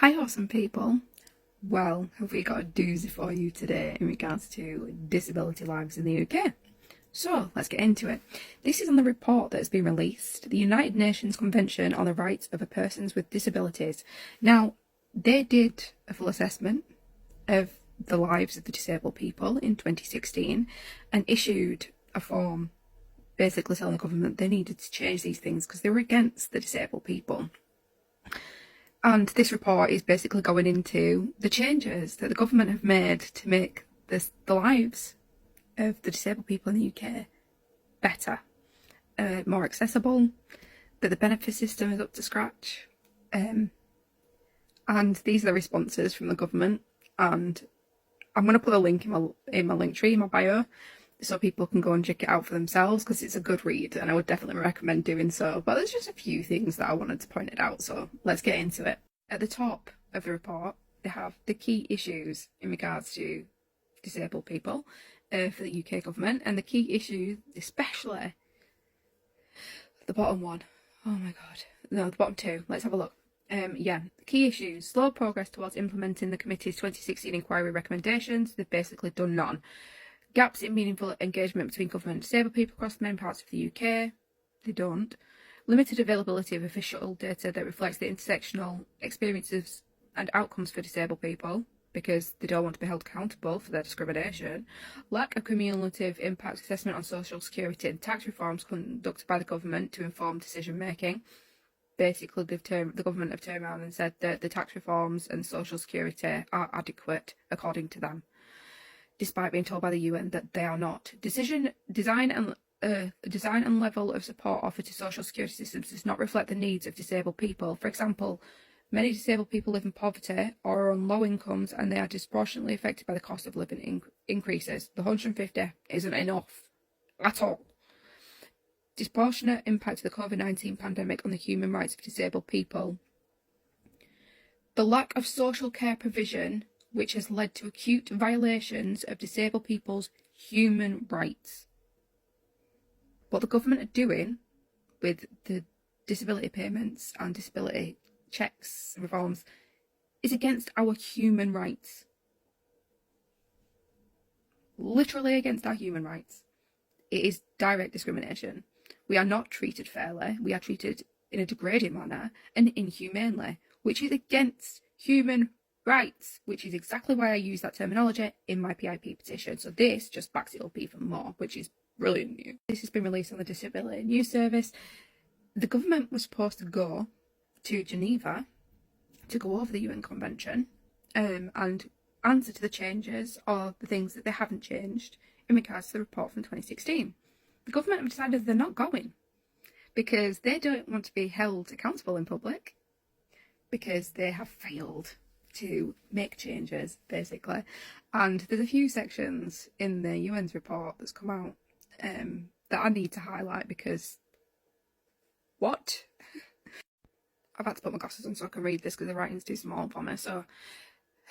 Hi awesome people. Well, have we got a doozy for you today in regards to disability lives in the UK? So let's get into it. This is on the report that has been released, the United Nations Convention on the Rights of Persons with Disabilities. Now, they did a full assessment of the lives of the disabled people in 2016 and issued a form basically telling the government they needed to change these things because they were against the disabled people. And this report is basically going into the changes that the government have made to make the lives of the disabled people in the UK better, more accessible, that the benefit system is up to scratch. And these are the responses from the government. And I'm going to put a link in my link tree, in my bio, so people can go and check it out for themselves because it's a good read and I would definitely recommend doing so. But there's just a few things that I wanted to point it out, so let's get into it. At the top of the report, they have the key issues in regards to disabled people for the UK government, and the key issues, especially the bottom one. Oh my god. No, the bottom two. Let's have a look. Key issues. Slow progress towards implementing the committee's 2016 inquiry recommendations. They've basically done none. Gaps in meaningful engagement between government and disabled people across many parts of the UK. They don't. Limited availability of official data that reflects the intersectional experiences and outcomes for disabled people because they don't want to be held accountable for their discrimination. Lack of cumulative impact assessment on social security and tax reforms conducted by the government to inform decision making. Basically, the government have turned around and said that the tax reforms and social security are adequate according to them, despite being told by the UN that they are not. Design and level of support offered to social security systems does not reflect the needs of disabled people. For example, many disabled people live in poverty or are on low incomes and they are disproportionately affected by the cost of living increases. The 150 isn't enough at all. Disproportionate impact of the COVID-19 pandemic on the human rights of disabled people. The lack of social care provision, which has led to acute violations of disabled people's human rights. What the government are doing with the disability payments and disability checks and reforms is against our human rights. Literally against our human rights. It is direct discrimination. We are not treated fairly. We are treated in a degrading manner and inhumanely, which is against human rights, which is exactly why I use that terminology in my PIP petition. So this just backs it up even more, which is brilliant news. This has been released on the Disability News Service. The government was supposed to go to Geneva to go over the UN Convention and answer to the changes or the things that they haven't changed in regards to the report from 2016. The government have decided they're not going because they don't want to be held accountable in public because they have failed to make changes, basically. And there's a few sections in the UN's report that's come out that I need to highlight because what? I've had to put my glasses on so I can read this because the writing's too small for me. So,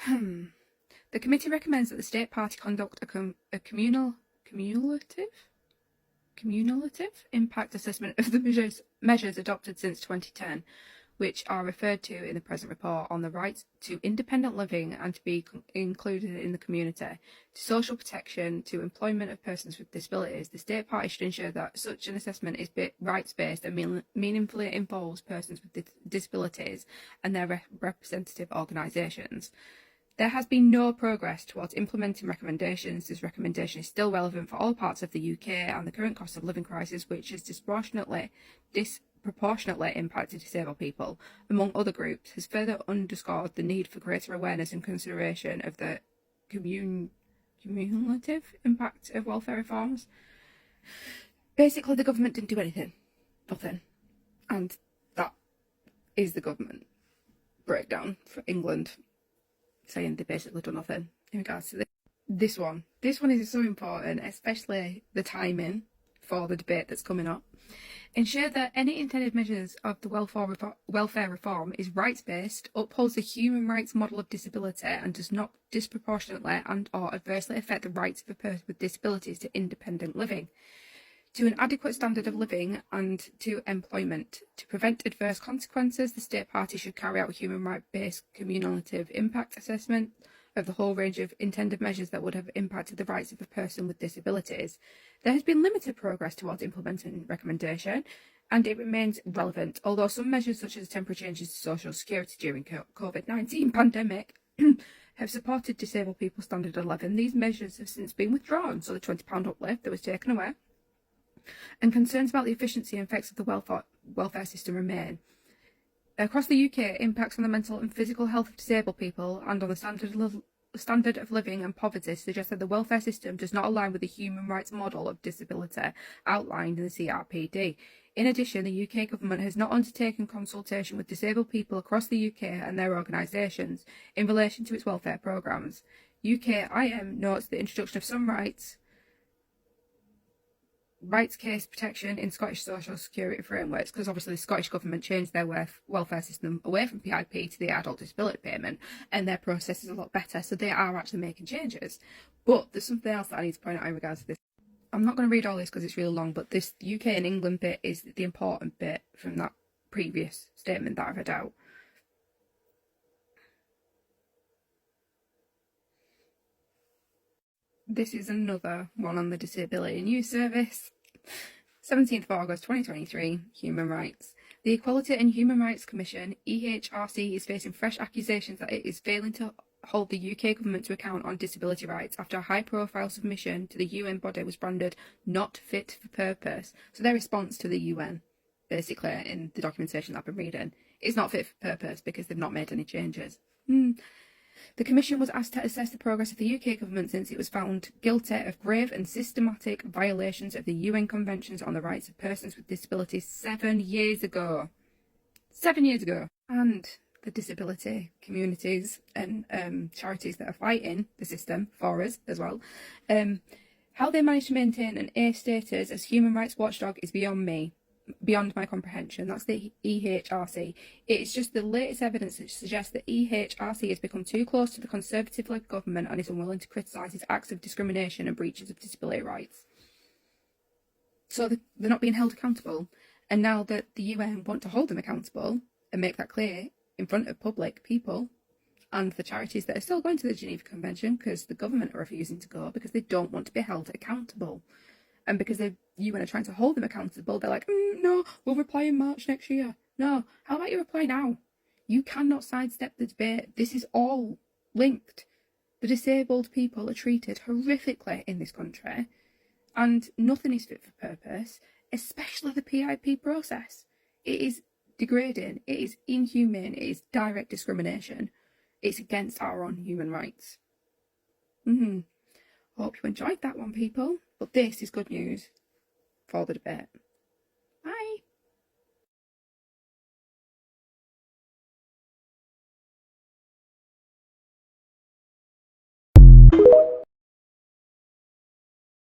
the committee recommends that the state party conduct a cumulative impact assessment of the measures adopted since 2010, which are referred to in the present report on the right to independent living and to be included in the community, to social protection, to employment of persons with disabilities. The state party should ensure that such an assessment is rights-based and meaningfully involves persons with disabilities and their representative organisations. There has been no progress towards implementing recommendations. This recommendation is still relevant for all parts of the UK, and the current cost of living crisis, which has disproportionately impacted disabled people, among other groups, has further underscored the need for greater awareness and consideration of the cumulative impact of welfare reforms. Basically, the government didn't do anything. Nothing. And that is the government breakdown for England, saying they basically done nothing in regards to this one. This one is so important, especially the timing for the debate that's coming up. Ensure that any intended measures of the welfare reform is rights-based, upholds the human rights model of disability and does not disproportionately and or adversely affect the rights of a person with disabilities to independent living. to an adequate standard of living and to employment. To prevent adverse consequences, the state party should carry out a human rights-based cumulative impact assessment of the whole range of intended measures that would have impacted the rights of a person with disabilities. There has been limited progress towards implementing recommendation, and it remains relevant, although some measures such as temporary changes to social security during COVID-19 pandemic have supported disabled people standard 11. These measures have since been withdrawn, so the £20 uplift that was taken away, and concerns about the efficiency and effects of the welfare system remain. Across the UK, impacts on the mental and physical health of disabled people and on the standard of living and poverty suggest that the welfare system does not align with the human rights model of disability outlined in the CRPD. In addition, the UK government has not undertaken consultation with disabled people across the UK and their organisations in relation to its welfare programmes. UKIM notes the introduction of some rights case protection in Scottish social security frameworks, because obviously the Scottish government changed their welfare system away from PIP to the adult disability payment, and their process is a lot better, so they are actually making changes. But there's something else that I need to point out in regards to this. I'm not going to read all this because it's really long, but this UK and England bit is the important bit from that previous statement that I've read out. This is another one on the Disability News Service. 17th of August 2023, Human Rights. The Equality and Human Rights Commission, EHRC, is facing fresh accusations that it is failing to hold the UK government to account on disability rights after a high-profile submission to the UN body was branded not fit for purpose. So their response to the UN, basically, in the documentation that I've been reading, is not fit for purpose because they've not made any changes. The Commission was asked to assess the progress of the UK government since it was found guilty of grave and systematic violations of the UN Conventions on the Rights of Persons with Disabilities 7 years ago. 7 years ago. And the disability communities and charities that are fighting the system for us as well. How they managed to maintain an A status as human rights watchdog is beyond my comprehension. That's the EHRC. It's just the latest evidence that suggests that EHRC has become too close to the Conservative-led government and is unwilling to criticise its acts of discrimination and breaches of disability rights. So they're not being held accountable. And now that the UN want to hold them accountable and make that clear in front of public people and the charities that are still going to the Geneva Convention, because the government are refusing to go because they don't want to be held accountable. And because the UN are trying to hold them accountable, they're like, no, we'll reply in March next year. No, how about you reply now? You cannot sidestep the debate. This is all linked. The disabled people are treated horrifically in this country, and nothing is fit for purpose, especially the PIP process. It is degrading, it is inhumane, it is direct discrimination. It's against our own human rights. Hope you enjoyed that one, people. But this is good news for the debate.